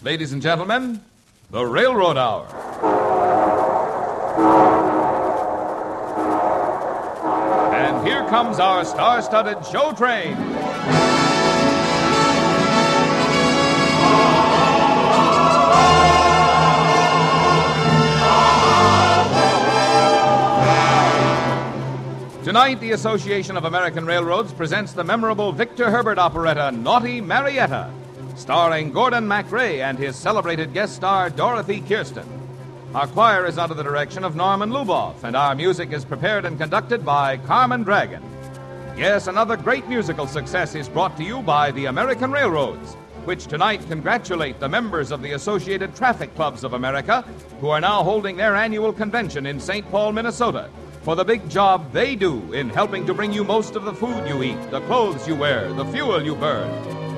Ladies and gentlemen, the Railroad Hour. And here comes our star-studded show train. Tonight, the Association of American Railroads presents the memorable Victor Herbert operetta, Naughty Marietta, starring Gordon MacRae and his celebrated guest star, Dorothy Kirsten. Our choir is under the direction of Norman Luboff, and our music is prepared and conducted by Carmen Dragon. Yes, another great musical success is brought to you by the American Railroads, which tonight congratulate the members of the Associated Traffic Clubs of America, who are now holding their annual convention in St. Paul, Minnesota, for the big job they do in helping to bring you most of the food you eat, the clothes you wear, the fuel you burn,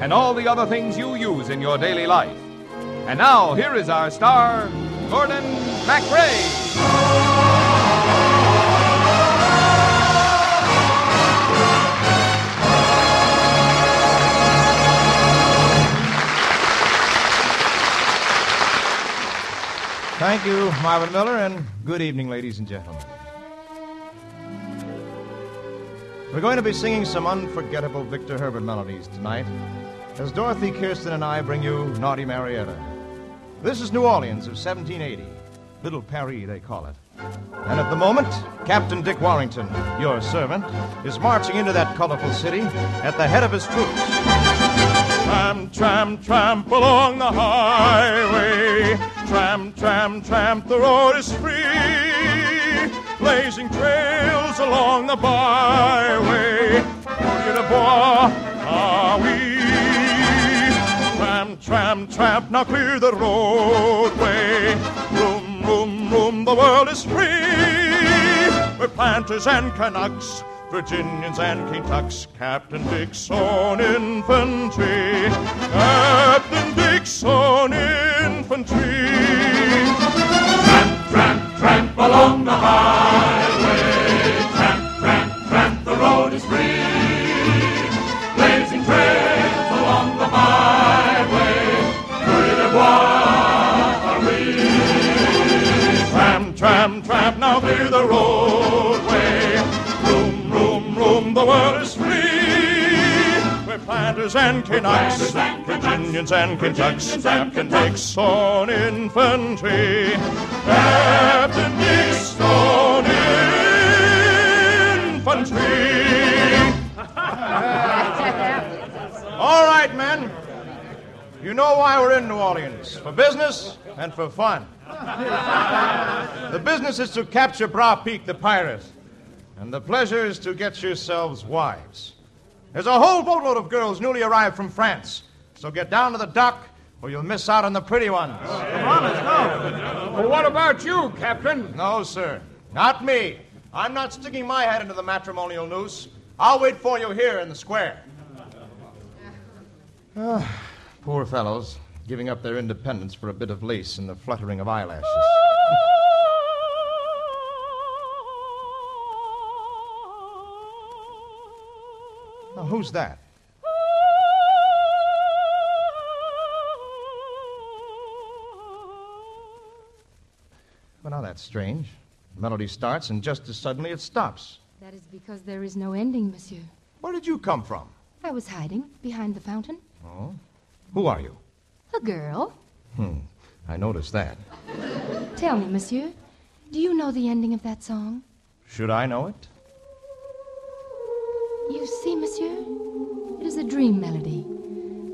and all the other things you use in your daily life. And now, here is our star, Gordon MacRae. Thank you, Marvin Miller, and good evening, ladies and gentlemen. We're going to be singing some unforgettable Victor Herbert melodies tonight as Dorothy Kirsten and I bring you Naughty Marietta. This is New Orleans of 1780. Little Paris, they call it. And at the moment, Captain Dick Warrington, your servant, is marching into that colorful city at the head of his troops. Tramp, tramp, tramp along the highway. Tramp, tramp, tramp, the road is free. Blazing trails along the byway. Courrier de bois, ah oui. Tramp, tramp, tramp, now clear the roadway. Room, room, room, the world is free. We're planters and Canucks, Virginians and Kentucks. Captain Dick's own infantry. Captain Dick's own infantry. Tramp, tramp, tramp along the highway. Tramp, tramp, tramp, the road is free. Blazing trails along the byway. Courrier de bois, Paris. Tramp, tramp, tramp, now clear the roadway. Room, room, room, the world is free. We're planters and Canucks, Virginians and Kentucks. Captain Dick's own infantry. Captain Dick's own infantry. All right, men. You know why we're in New Orleans. For business and for fun. The business is to capture Bras Peak, the pirate. And the pleasure is to get yourselves wives. There's a whole boatload of girls newly arrived from France. So get down to the dock or you'll miss out on the pretty ones. Come on, let's go. Well, what about you, Captain? No, sir. Not me. I'm not sticking my head into the matrimonial noose. I'll wait for you here in the square. Poor fellows, giving up their independence for a bit of lace and the fluttering of eyelashes. Now, who's that? Well, now that's strange. The melody starts, and just as suddenly it stops. That is because there is no ending, monsieur. Where did you come from? I was hiding behind the fountain. Oh? Who are you? A girl. I noticed that. Tell me, monsieur, do you know the ending of that song? Should I know it? You see, monsieur, it is a dream melody.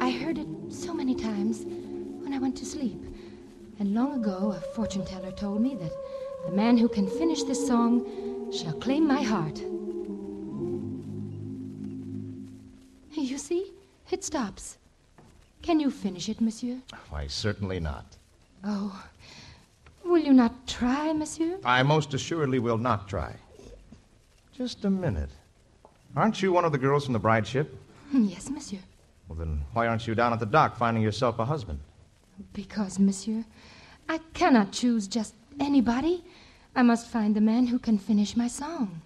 I heard it so many times when I went to sleep. And long ago, a fortune teller told me that the man who can finish this song shall claim my heart. You see, it stops. Can you finish it, monsieur? Why, certainly not. Oh, will you not try, monsieur? I most assuredly will not try. Just a minute. Aren't you one of the girls from the bride ship? Yes, monsieur. Well, then why aren't you down at the dock finding yourself a husband? Because, monsieur, I cannot choose just anybody. I must find the man who can finish my song.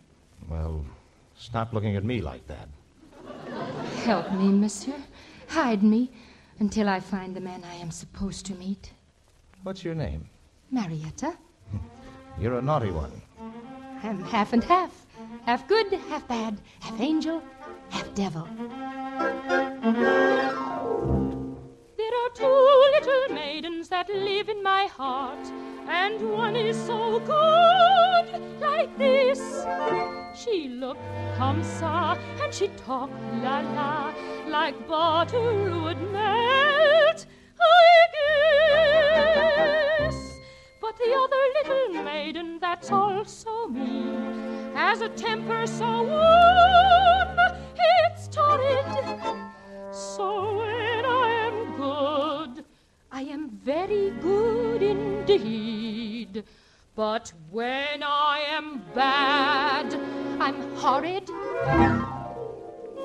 Well, stop looking at me like that. Help me, monsieur. Hide me. until I find the man I am supposed to meet. What's your name? Marietta. You're a naughty one. I'm half and half. Half good, half bad, half angel, half devil. There are two little maidens that live in my heart, and one is so good like this. She look comme ça, and she talk la la, like butter would melt, I guess. But the other little maiden that's also me has a temper so warm, it's torrid. So when I am good, I am very good indeed. But when I am bad, I'm horrid.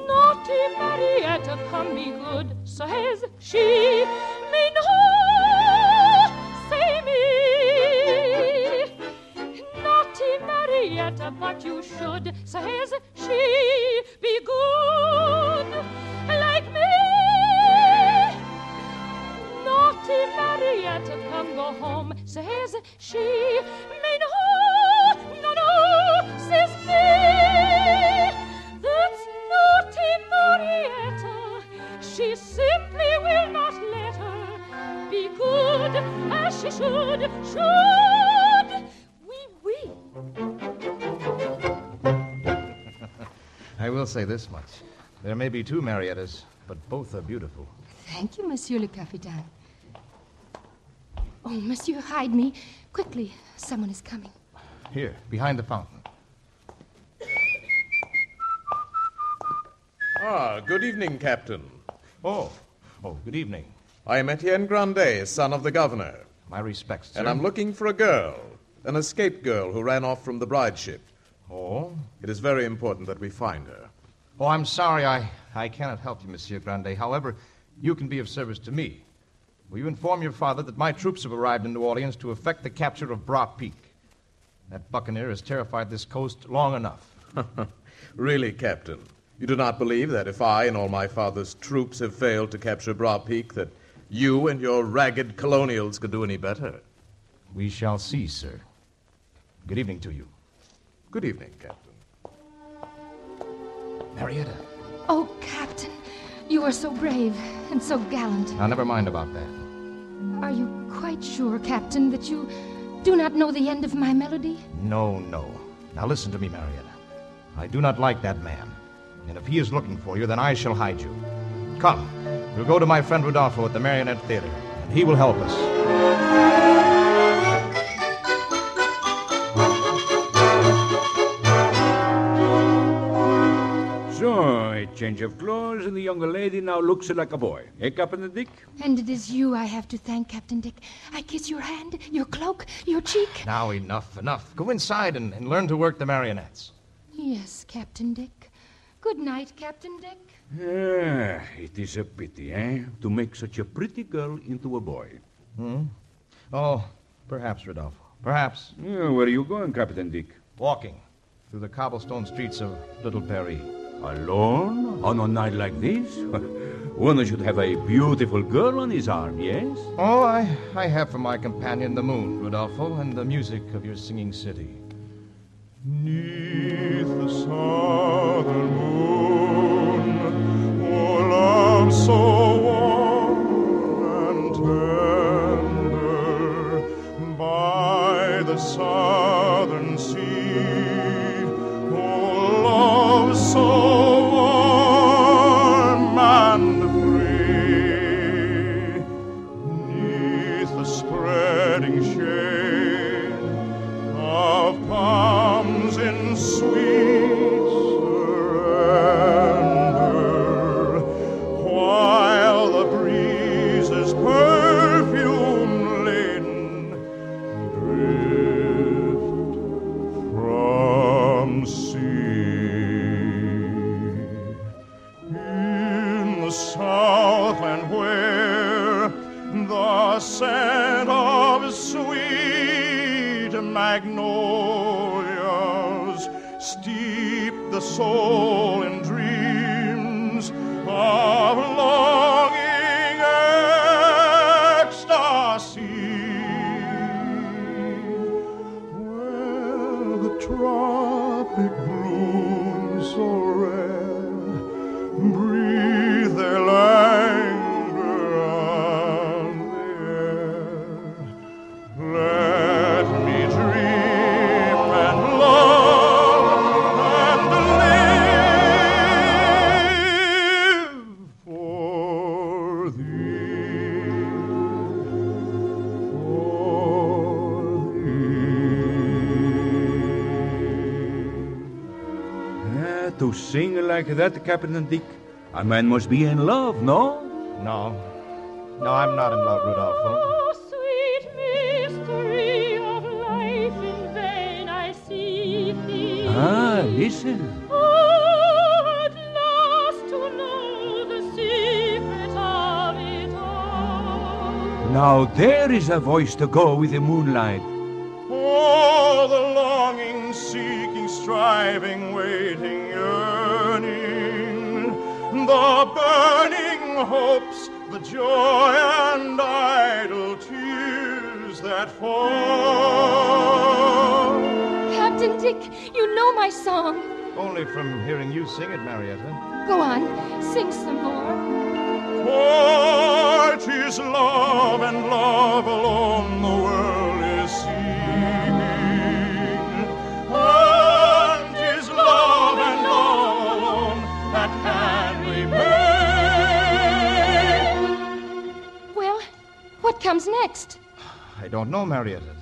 Naughty Marietta, come be good, says she. Me no, say me. Naughty Marietta, but you should, says she, be good like me. Naughty Marietta, come go home, says she. Me no, says me. That's naughty Marietta. She simply will not let her be good as she should. Oui. I will say this much. There may be two Mariettas, but both are beautiful. Thank you, Monsieur le Capitaine. Oh, Monsieur, hide me. Quickly, someone is coming. Here, behind the fountain. Good evening, Captain. Oh, good evening. I am Etienne Grandet, son of the governor. My respects, sir. And I'm looking for a girl, an escaped girl who ran off from the bride ship. Oh? It is very important that we find her. Oh, I'm sorry. I cannot help you, Monsieur Grandet. However, you can be of service to me. Will you inform your father that my troops have arrived in New Orleans to effect the capture of Bras Peak? That buccaneer has terrified this coast long enough. Really, Captain? You do not believe that if I and all my father's troops have failed to capture Bras Peak, that you and your ragged colonials could do any better? We shall see, sir. Good evening to you. Good evening, Captain. Marietta. Oh, Captain, you are so brave and so gallant. Now, never mind about that. Are you quite sure, Captain, that you do not know the end of my melody? No. Now listen to me, Marietta. I do not like that man. And if he is looking for you, then I shall hide you. Come, we'll go to my friend Rodolfo at the Marionette Theater, and he will help us. So, a change of clothes, and the younger lady now looks like a boy. Eh, Captain Dick? And it is you I have to thank, Captain Dick. I kiss your hand, your cloak, your cheek. Now, enough. Go inside and learn to work the marionettes. Yes, Captain Dick. Good night, Captain Dick. It is a pity, to make such a pretty girl into a boy. Oh, perhaps, Rodolfo. Perhaps. Where are you going, Captain Dick? Walking through the cobblestone streets of Little Paris. Alone? On a night like this? One should have a beautiful girl on his arm, yes? Oh, I have for my companion the moon, Rodolfo, and the music of your singing city. 'Neath the southern moon, oh, love so warm and tender, by the southern sea, oh, love so warm and free, 'neath the spreading shade of palms in sweet surrender, while the breezes perfume laden drift from sea. In the Southland where the scent of sweet magnolias steep the soul in dreams of longing to sing like that, Captain Dick? A man must be in love, no? No. No, I'm not in love, Rudolpho. Oh, sweet mystery of life, in vain I seek thee. Ah, listen. Oh, at last to know the secret of it all. Now there is a voice to go with the moonlight. Oh, the longing, seeking, striving, waiting, yearning, the burning hopes, the joy and idle tears that fall. Captain Dick, you know my song. Only from hearing you sing it, Marietta. Go on, sing some more. For 'tis love and love alone the world is seeking. And 'tis love and love alone that can remain. Well, what comes next? I don't know, Marietta.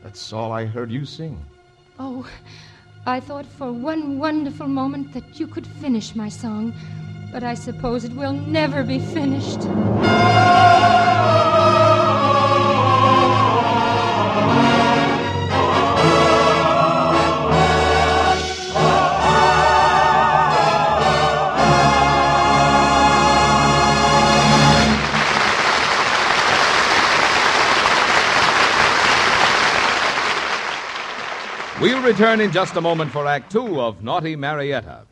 That's all I heard you sing. Oh, I thought for one wonderful moment that you could finish my song, but I suppose it will never be finished. We'll return in just a moment for Act Two of Naughty Marietta.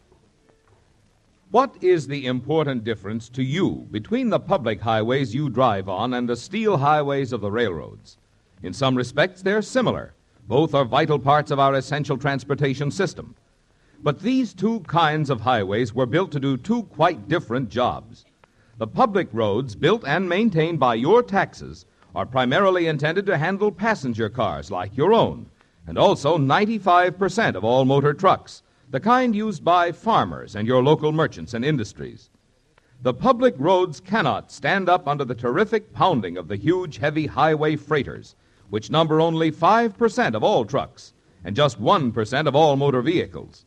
What is the important difference to you between the public highways you drive on and the steel highways of the railroads? In some respects, they're similar. Both are vital parts of our essential transportation system. But these two kinds of highways were built to do two quite different jobs. The public roads, built and maintained by your taxes, are primarily intended to handle passenger cars like your own, and also 95% of all motor trucks, the kind used by farmers and your local merchants and industries. The public roads cannot stand up under the terrific pounding of the huge, heavy highway freighters, which number only 5% of all trucks and just 1% of all motor vehicles.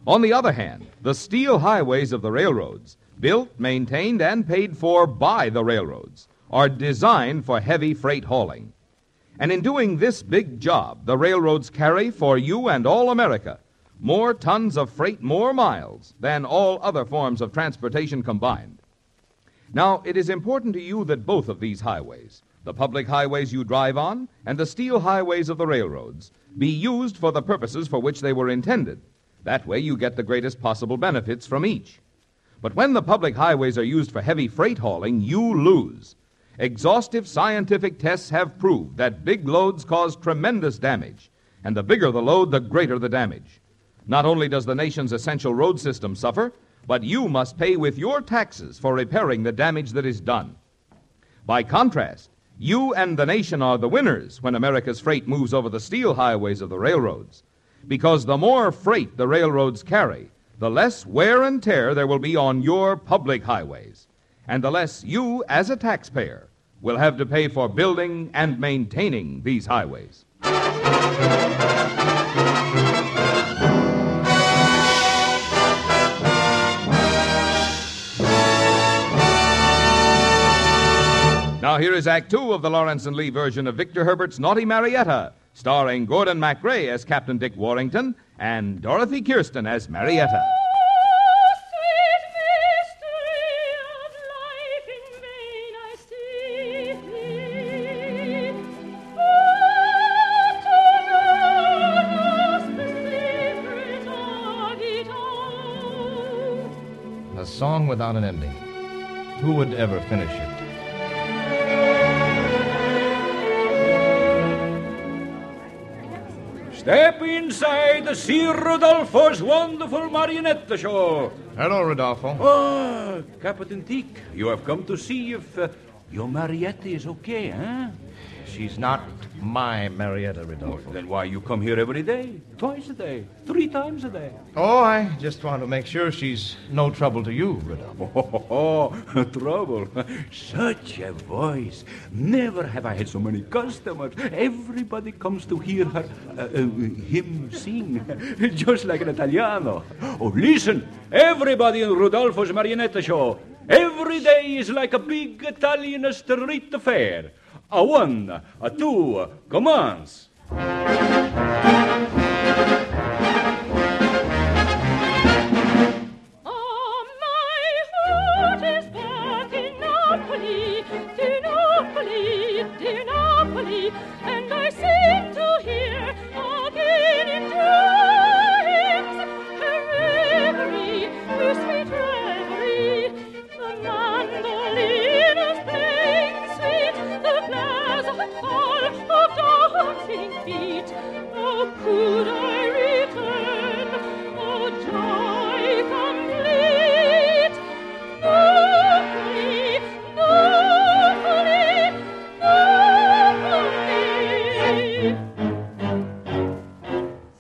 On the other hand, the steel highways of the railroads, built, maintained, and paid for by the railroads, are designed for heavy freight hauling. And in doing this big job, the railroads carry for you and all America more tons of freight, more miles, than all other forms of transportation combined. Now, it is important to you that both of these highways, the public highways you drive on and the steel highways of the railroads, be used for the purposes for which they were intended. That way you get the greatest possible benefits from each. But when the public highways are used for heavy freight hauling, you lose. Exhaustive scientific tests have proved that big loads cause tremendous damage, and the bigger the load, the greater the damage. Not only does the nation's essential road system suffer, but you must pay with your taxes for repairing the damage that is done. By contrast, you and the nation are the winners when America's freight moves over the steel highways of the railroads, because the more freight the railroads carry, the less wear and tear there will be on your public highways, and the less you, as a taxpayer, will have to pay for building and maintaining these highways. Now here is Act Two of the Lawrence and Lee version of Victor Herbert's Naughty Marietta, starring Gordon MacRae as Captain Dick Warrington and Dorothy Kirsten as Marietta. A song without an ending. Who would ever finish it? Step inside the Sir Rodolfo's wonderful marionette show. Hello, Rodolfo. Oh, Captain Dick, you have come to see if your Marietta is okay, huh? She's not my Marietta, Rodolfo. Then why you come here every day? Twice a day? 3 times a day? Oh, I just want to make sure she's no trouble to you, Rodolfo. Oh, trouble. Such a voice. Never have I had so many customers. Everybody comes to hear her, him sing, just like an Italiano. Oh, listen, everybody in Rodolfo's Marionette show. Every day is like a big Italian street fair. A 1, a 2, commence. Oh, my heart is back in Napoli, dear Napoli, dear Napoli, and I seem to hear again in dreams her reverie, her sweet reverie. The mandolin is playing sweet, the pleasant call of dancing feet. Oh, could I return? Oh, joy complete. Napoli, Napoli, Napoli.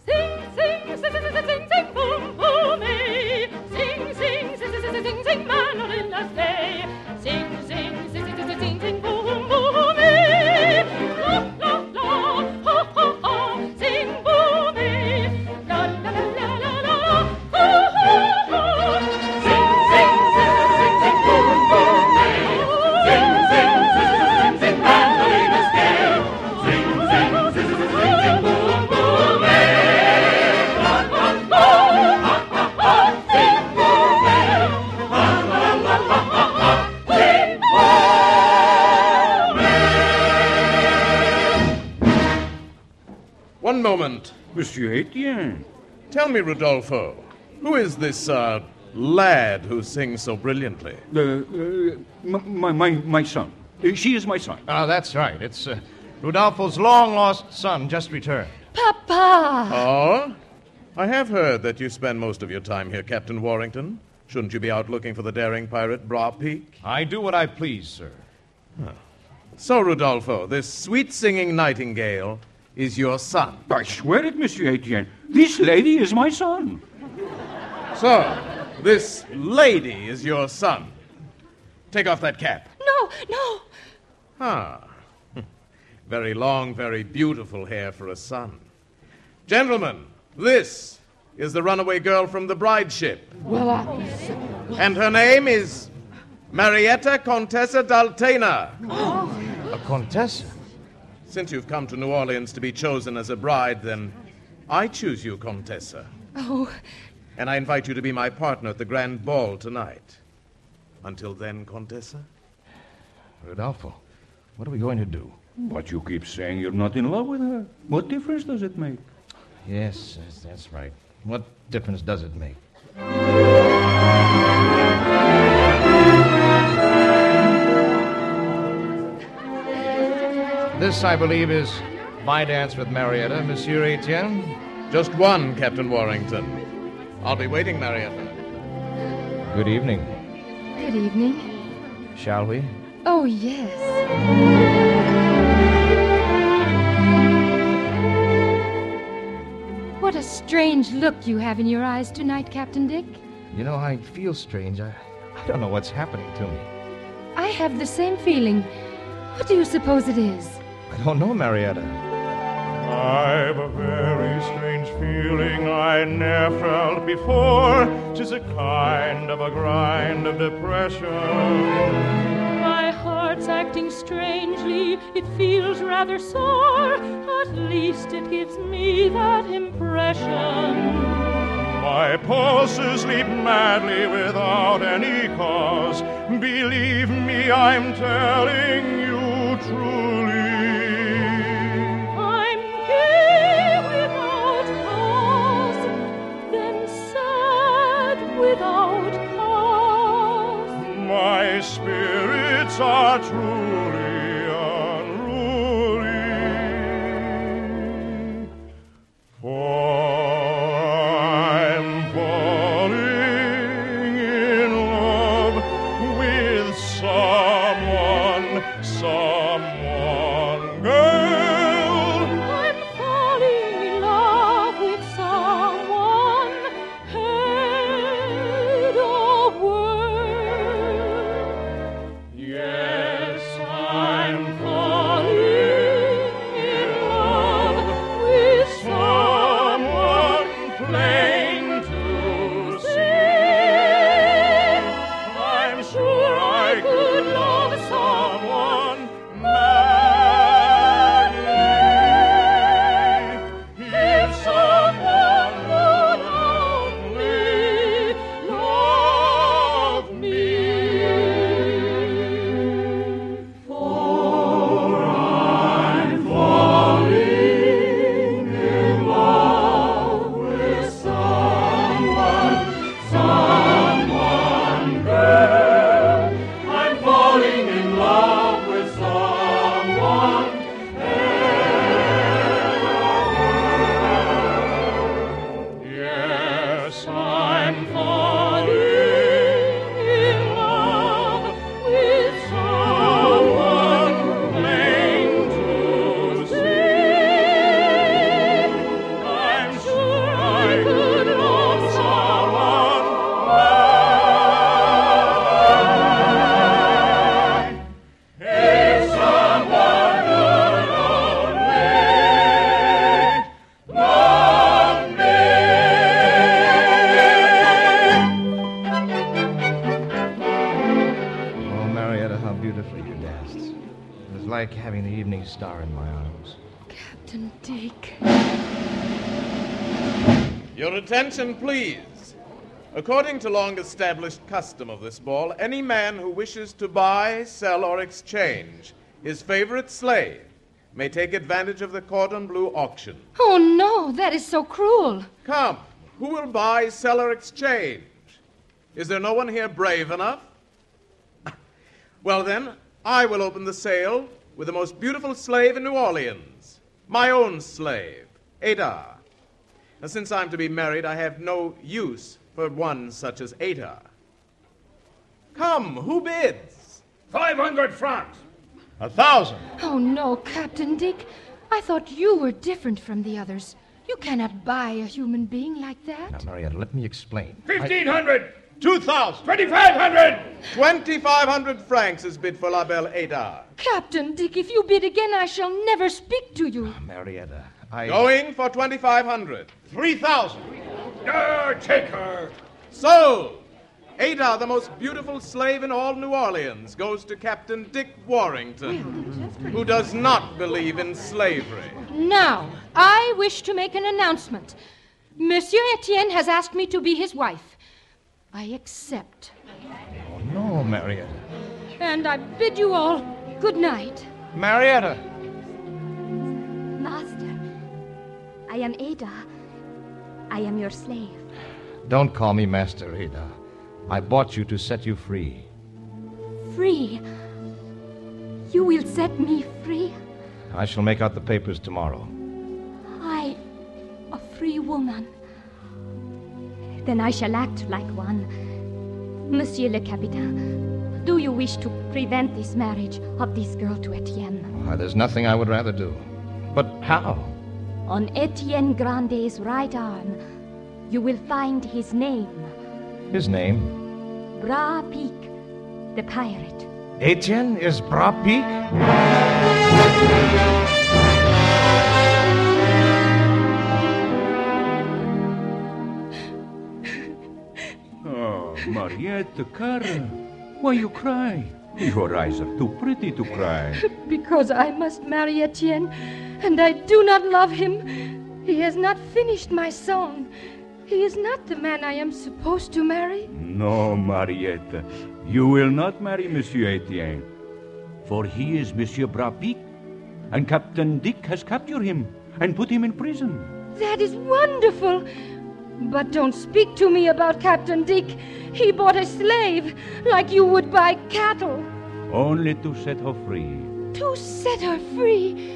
Sing, sing, sing, sing, sing, sing, sing, boom, boom, eh. Sing, sing, sing, sing, sing, sing, sing, mandolina's day. Sing, sing, sing, sing, sing, sing, sing, boom, boom, eh. La, la, la, ha, ha, ha. Sing, boom, eh. La, la, la, la, la, la, ha, ha, ha. Sing, sing, sing, sing, sing, boom, boom, eh. Sing, sing, sing, sing, sing, mandolina's day. Sing, sing, sing, sing, sing, sing, boom, boom, eh. La, la, la, ha, ha, ha. Sing, boom, eh. La, la, la, ha, ha, ha. Sing, boom. One moment. Monsieur Etienne. Tell me, Rodolfo, who is this, lad who sings so brilliantly? My son. She is my son. Ah, that's right. It's Rodolfo's long-lost son just returned. Papa! Oh? I have heard that you spend most of your time here, Captain Warrington. Shouldn't you be out looking for the daring pirate Bra Peak? I do what I please, sir. So, Rodolfo, this sweet-singing nightingale is your son. I swear it, Monsieur Etienne. This lady is my son. So, this lady is your son. Take off that cap. No, no. Ah. Very long, very beautiful hair for a son. Gentlemen, this is the runaway girl from the bride ship. Well, And her name is Marietta Contessa d'Altena. A Contessa? Since you've come to New Orleans to be chosen as a bride, then I choose you, Contessa. Oh, And I invite you to be my partner at the grand ball tonight. Until then, Contessa? Rodolfo, what are we going to do? But you keep saying you're not in love with her. What difference does it make? Yes, that's right. What difference does it make? This, I believe, is my dance with Marietta, Monsieur Etienne. Just one, Captain Warrington. I'll be waiting, Marietta. Good evening. good evening. Shall we? Oh, yes. What a strange look you have in your eyes tonight, Captain Dick. You know, I feel strange. I don't know what's happening to me. I have the same feeling. What do you suppose it is? I don't know, Marietta. I've a very strange feeling I ne'er felt before. 'Tis a kind of a grind of depression. My heart's acting strangely, it feels rather sore. At least it gives me that impression. My pulses leap madly without any cause. Believe me, I'm telling you truly. I'm gay without cause, then sad without cause. My spirits are truly unruly. For I'm falling in love with someone It was like having the evening star in my arms. Captain Dick. Your attention, please. According to long-established custom of this ball, any man who wishes to buy, sell, or exchange his favorite slave may take advantage of the cordon bleu auction. Oh, no, that is so cruel. Come, who will buy, sell, or exchange? Is there no one here brave enough? Well, then, I will open the sale with the most beautiful slave in New Orleans. My own slave, Ada. Now, since I'm to be married, I have no use for one such as Ada. Come, who bids? 500 francs. 1,000. Oh, no, Captain Dick. I thought you were different from the others. You cannot buy a human being like that. Now, Marietta, let me explain. 1,500. 2,000. 2,500. 2,500 francs is bid for La Belle Ada. Captain Dick, if you bid again, I shall never speak to you. Marietta, Going for 2,500. 3,000. Take her. Sold! Ada, the most beautiful slave in all New Orleans, goes to Captain Dick Warrington, who does not believe in slavery. Now, I wish to make an announcement. Monsieur Etienne has asked me to be his wife. I accept. Oh, no, Marietta. And I bid you all good night. Marietta. Master, I am Ada. I am your slave. Don't call me Master, Ada. I bought you to set you free. Free? You will set me free? I shall make out the papers tomorrow. I, a free woman. Then I shall act like one. Monsieur le Capitaine, do you wish to prevent this marriage of this girl to Etienne? Why, there's nothing I would rather do. But how? On Etienne Grande's right arm, you will find his name. His name? Bras Peak, the pirate. Etienne is Bras Peak? Oh, Marietta, cara. Why you cry? Your eyes are too pretty to cry. Because I must marry Etienne, and I do not love him. He has not finished my song. He is not the man I am supposed to marry. No, Marietta. You will not marry Monsieur Etienne. For he is Monsieur Bras Peak, and Captain Dick has captured him and put him in prison. That is wonderful. But don't speak to me about Captain Dick. He bought a slave like you would buy cattle. Only to set her free. To set her free?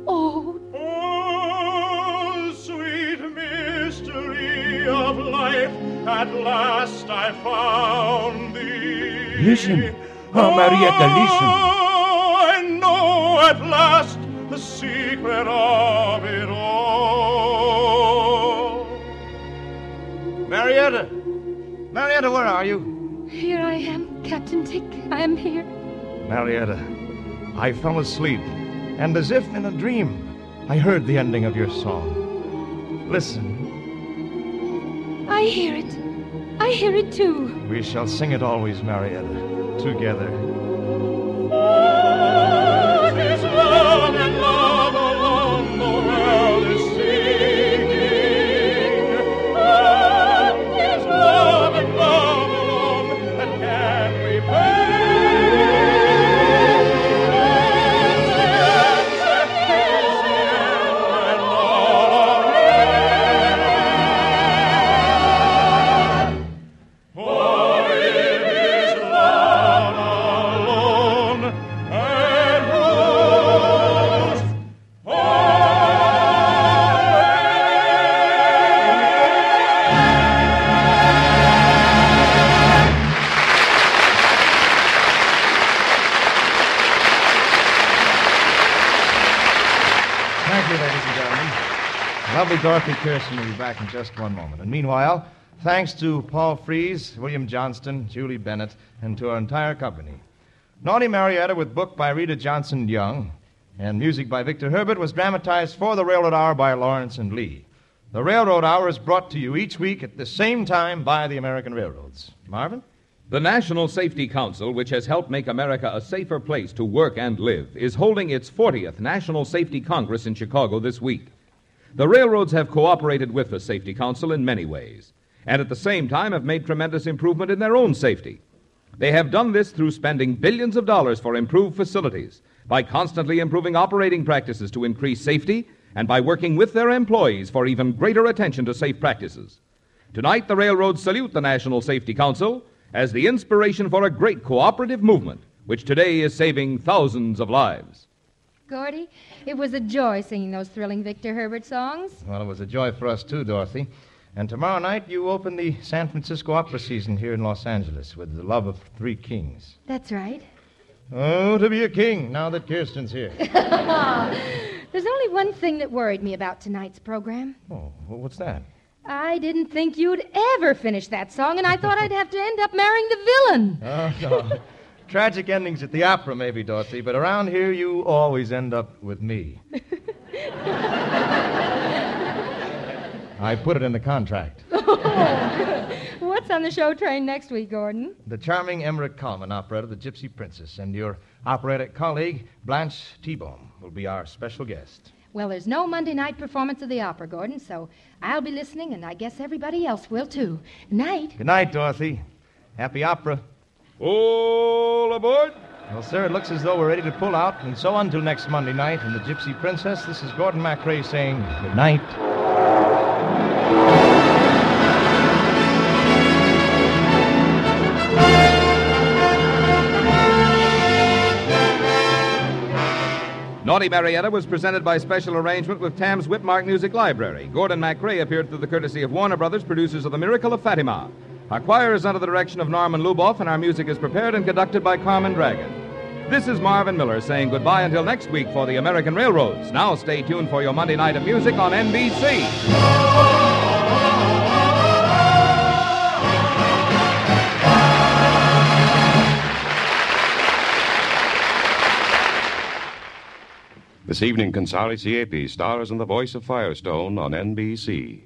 Oh, Oh, sweet mystery of life, at last I found thee. Listen. Oh, Marietta, listen. Oh, I know at last the secret of it all. Marietta! Marietta, where are you? here I am, Captain Dick. I am here. Marietta, I fell asleep, and as if in a dream, I heard the ending of your song. Listen. I hear it. I hear it too. We shall sing it always, Marietta, together. Oh, 'tis love and love alone the world is singing. Oh, 'tis love and love alone that can repay. Lovely Dorothy Kirsten will be back in just one moment. And meanwhile, thanks to Paul Frees, William Johnston, Julie Bennett, and to our entire company. Naughty Marietta, with book by Rita Johnson Young and music by Victor Herbert, was dramatized for the Railroad Hour by Lawrence and Lee. The Railroad Hour is brought to you each week at the same time by the American Railroads. Marvin? The National Safety Council, which has helped make America a safer place to work and live, is holding its 40th National Safety Congress in Chicago this week. The railroads have cooperated with the Safety Council in many ways, and at the same time have made tremendous improvement in their own safety. They have done this through spending billions of dollars for improved facilities, by constantly improving operating practices to increase safety, and by working with their employees for even greater attention to safe practices. Tonight, the railroads salute the National Safety Council as the inspiration for a great cooperative movement, which today is saving thousands of lives. Gordy, it was a joy singing those thrilling Victor Herbert songs. Well, it was a joy for us, too, Dorothy. And tomorrow night, you open the San Francisco opera season here in Los Angeles with The Love of Three Kings. That's right. Oh, to be a king, now that Kirsten's here. There's only one thing that worried me about tonight's program. Oh, what's that? I didn't think you'd ever finish that song, and I thought I'd have to end up marrying the villain. Oh, no. Tragic endings at the opera, maybe, Dorothy, but around here you always end up with me. I put it in the contract. Oh, good. What's on the show train next week, Gordon? The charming Emmerich Kalman operetta, The Gypsy Princess, and your operatic colleague, Blanche T-Bone, will be our special guest. Well, there's no Monday night performance of the opera, Gordon, so I'll be listening, and I guess everybody else will, too. Night. Good night, Dorothy. Happy opera. All aboard! Well, sir, it looks as though we're ready to pull out, and so until next Monday night in The Gypsy Princess, this is Gordon MacRae saying good night. Naughty Marietta was presented by special arrangement with Tam's Whitmark Music Library. Gordon MacRae appeared through the courtesy of Warner Brothers, producers of The Miracle of Fatima. Our choir is under the direction of Norman Luboff, and our music is prepared and conducted by Carmen Dragon. This is Marvin Miller saying goodbye until next week for the American Railroads. Now stay tuned for your Monday night of music on NBC. This evening, Consari Siepe stars in The Voice of Firestone on NBC.